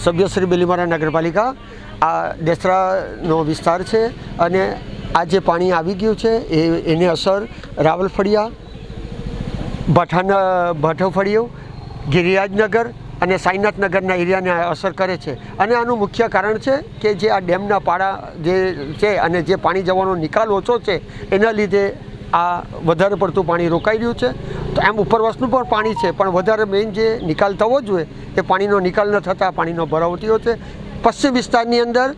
સભ્ય શ્રી બીલીમોરા નગરપાલિકા આ દેસરાનો વિસ્તાર છે અને આ જે પાણી આવી ગયું છે એની અસર રાવલફળિયા, ભાઠોફળિયું, ગિરિરાજનગર અને સાઈનાથનગરના એરિયાને અસર કરે છે. અને આનું મુખ્ય કારણ છે કે જે આ ડેમના પાડા જે છે અને જે પાણી જવાનો નિકાલ ઓછો છે એના લીધે આ વધારે પડતું પાણી રોકાઈ રહ્યું છે. તો એમ ઉપરવાસનું પણ પાણી છે, પણ વધારે મેઇન જે નિકાલ થવો જોઈએ એ પાણીનો નિકાલ ન થતાં પાણીનો ભરાવો થયો છે. પશ્ચિમ વિસ્તારની અંદર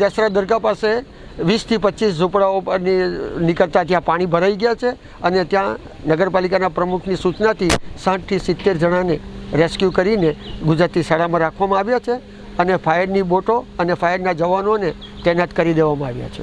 દેસરા દરગાહ પાસે 20 થી 25 ઝૂંપડાઓની નીકળતા ત્યાં પાણી ભરાઈ ગયા છે અને ત્યાં નગરપાલિકાના પ્રમુખની સૂચનાથી 60 થી 70 જણાને રેસ્ક્યુ કરીને ગુજરાતી શાળામાં રાખવામાં આવ્યા છે અને ફાયરની બોટો અને ફાયરના જવાનોને તૈનાત કરી દેવામાં આવ્યા છે.